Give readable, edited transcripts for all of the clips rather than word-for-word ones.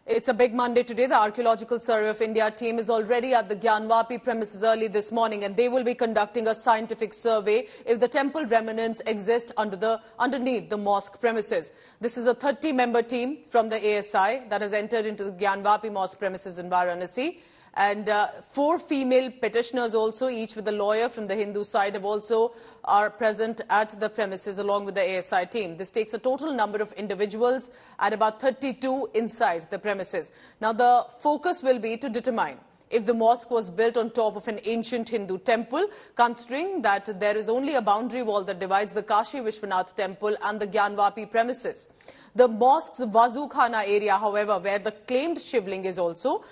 It's a big Monday today. The Archaeological Survey of India team is already at the Gyanvapi premises early this morning, and they will be conducting a scientific survey if the temple remnants exist underneath the mosque premises. This is a 30-member team from the ASI that has entered into the Gyanvapi mosque premises in Varanasi. And 4 female petitioners also, each with a lawyer from the Hindu side, are present at the premises along with the ASI team. This takes a total number of individuals at about 32 inside the premises. Now, the focus will be to determine if the mosque was built on top of an ancient Hindu temple, considering that there is only a boundary wall that divides the Kashi Vishwanath temple and the Gyanvapi premises. The mosque's Wazu Khana area, however, where the claimed shivling is also,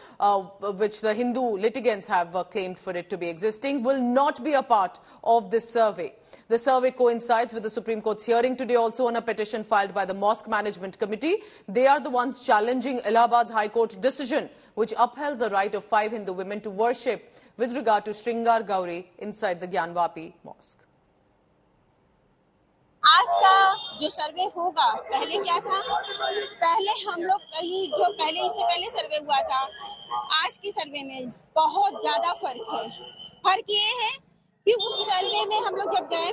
which the Hindu litigants have claimed for it to be existing, will not be a part of this survey. The survey coincides with the Supreme Court's hearing today also on a petition filed by the Mosque Management Committee. They are the ones challenging Allahabad's High Court decision, which upheld the right of 5 Hindu women to worship with regard to Shringar Gauri inside the Gyanvapi mosque. आज का जो सर्वे होगा, पहले क्या था, पहले हम लोग कहीं जो पहले इससे पहले सर्वे हुआ था, आज की सर्वे में बहुत ज्यादा फर्क है। फर्क ये है कि उस सर्वे में हम लोग जब गए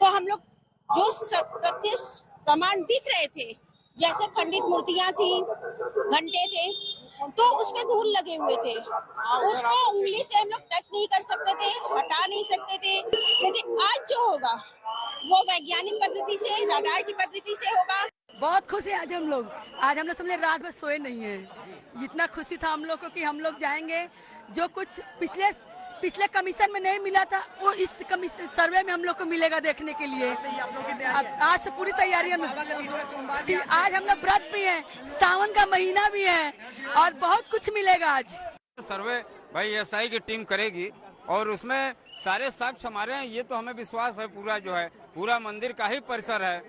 तो हम लोग जो तथ्य प्रमाण दिख रहे थे, जैसे खंडित मूर्तियां थी, घंटे थे, तो उसमें धूल लगे हुए थे। उसको उंगली से हम लोग टच नहीं कर सकते थे, हटा नहीं सकते थे। लेकिन आज जो होगा वो वैज्ञानिक पद्धति से, राडार की पद्धति से होगा। बहुत खुश है आज हम लोग सबने रात भर सोए नहीं है। इतना खुशी था हम लोग को कि हम लोग जाएंगे, जो कुछ पिछले कमीशन में नहीं मिला था वो इस सर्वे में हम लोग को मिलेगा देखने के लिए। आज से पूरी तैयारियां में आज हम लोग व्रत भी हैं, सावन का महीना भी है और बहुत कुछ मिलेगा आज। सर्वे भाई एसआई की टीम करेगी और उसमें सारे साक्ष्य हमारे हैं, ये तो हमें विश्वास है। पूरा मंदिर का ही परिसर है,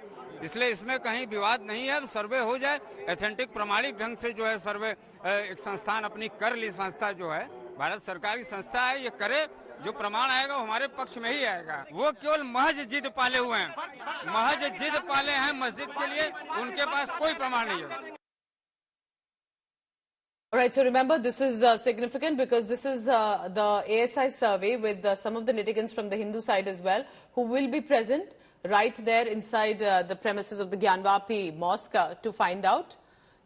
इसलिए इसमें कहीं विवाद नहीं है। सर्वे हो जाए एथेंटिक प्रमाणिक ढंग से, जो है सर्वे एक संस्थान अपनी कर ली, संस्था जो है भारत सरकार की संस्था है, ये करे, जो प्रमाण आएगा वो हमारे पक्ष में ही आएगा। वो केवल महज जिद पाले हुए हैं, महज जिद पाले हैं मस्जिद के लिए, उनके पास कोई प्रमाण नहीं है। All right, so remember, this is significant because this is the ASI survey with some of the litigants from the Hindu side as well, who will be present right there inside the premises of the Gyanvapi mosque to find out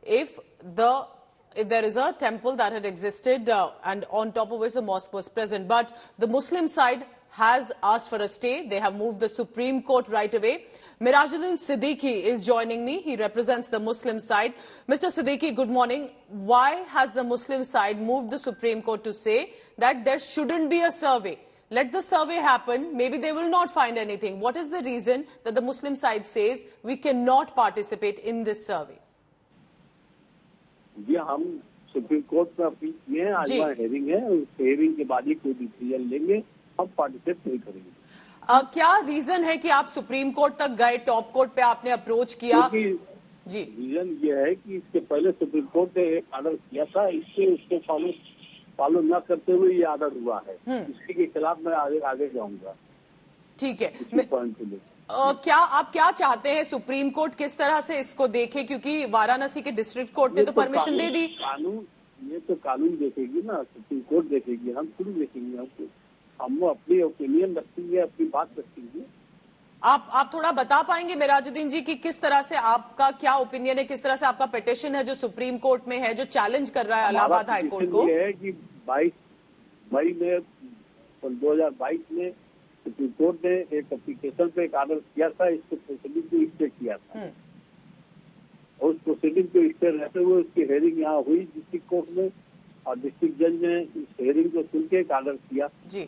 if there is a temple that had existed and on top of which the mosque was present. But the Muslim side has asked for a stay. They have moved the Supreme Court right away. Mirajuddin Siddiqui is joining me. He represents the Muslim side. Mr. Siddiqui, good morning. Why has the Muslim side moved the Supreme Court to say that there shouldn't be a survey? Let the survey happen. Maybe they will not find anything. What is the reason that the Muslim side says we cannot participate in this survey? जी, हम supreme court में appeal किए हैं। आज वहाँ hearing है, उस hearing के बाद ही कोई डिसीजन लेंगे। हम पार्टिसिपेट नहीं करेंगे। क्या रीजन है कि आप सुप्रीम कोर्ट तक गए, टॉप कोर्ट पे आपने अप्रोच किया? जी, रीजन ये है कि इसके पहले सुप्रीम कोर्ट ने एक आर्डर किया था, उसको फॉलो न करते हुए ये आर्डर हुआ है। इसी के खिलाफ मैं आगे जाऊंगा। ठीक है, क्या आप क्या चाहते हैं? सुप्रीम कोर्ट किस तरह से इसको देखे, क्योंकि वाराणसी के डिस्ट्रिक्ट कोर्ट ने तो परमिशन दे दी। ये तो कानून देखेगी ना, सुप्रीम कोर्ट देखेगी, हम खुद देखेंगे। हम अपनी ओपिनियन रखेंगे, अपनी बात रखेंगे। आप थोड़ा बता पाएंगे मिराजुद्दीन जी कि किस तरह से आपका क्या ओपिनियन है, किस तरह से आपका पिटीशन है जो सुप्रीम कोर्ट में है, जो चैलेंज कर रहा है इलाहाबाद हाई कोर्ट को? ये है कि 22 मई में 2022 में सुप्रीम कोर्ट ने एक एप्लीकेशन पे एक आर्डर किया था, इसको प्रोसीडिंग को स्टे किया था और उस प्रोसीडिंग को स्टे रहते हुए उसकी हेयरिंग यहाँ हुई डिस्ट्रिक्ट कोर्ट में और डिस्ट्रिक्ट जज ने इस हेयरिंग को सुन के एक आर्डर किया। जी,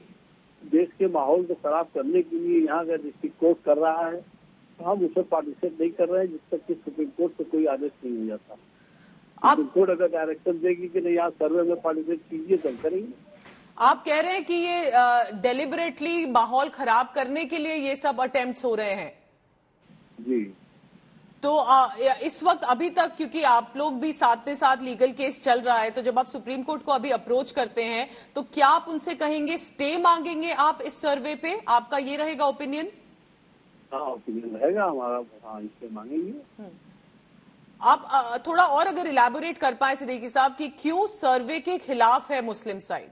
देश के माहौल को खराब करने के लिए यहाँ का डिस्ट्रिक्ट कोर्ट कर रहा है, तो हम उसमें पार्टिसिपेट नहीं कर रहे हैं जब तक कि सुप्रीम कोर्ट से कोई आदेश नहीं हो जाता। सुप्रीम कोर्ट अगर डायरेक्शन देगी कि नहीं, यहाँ सर्वे में पार्टिसिपेट कीजिए, तो करेंगे। आप कह रहे हैं कि ये डेलिबरेटली माहौल खराब करने के लिए ये सब अटेम्प्ट्स हो रहे हैं? जी, तो इस वक्त अभी तक, क्योंकि आप लोग भी साथ में साथ लीगल केस चल रहा है, तो जब आप सुप्रीम कोर्ट को अभी अप्रोच करते हैं तो क्या आप उनसे कहेंगे, स्टे मांगेंगे आप इस सर्वे पे? आपका ये रहेगा ओपिनियन? हाँ, ओपिनियन रहेगा हमारा। हाँ, स्टे मांगेंगे। आप थोड़ा और अगर इलैबोरेट कर पाए सिद्दीकी साहब कि क्यों सर्वे के खिलाफ है मुस्लिम साइड?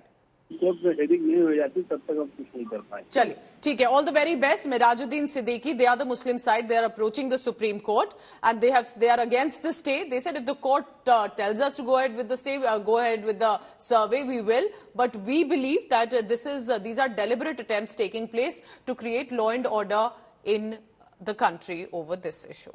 कोर्ट में हेडिंग नहीं हो जाती तब तक हम कुछ नहीं कर पाए। चलिए ठीक है, all the very best. Mirajuddin Siddiqui, they are the Muslim side, they are approaching the Supreme Court and they are against the stay. They said if the court tells us to go ahead with the stay, go ahead with the survey, we will, but we believe that these are deliberate attempts taking place to create law and order in the country over this issue.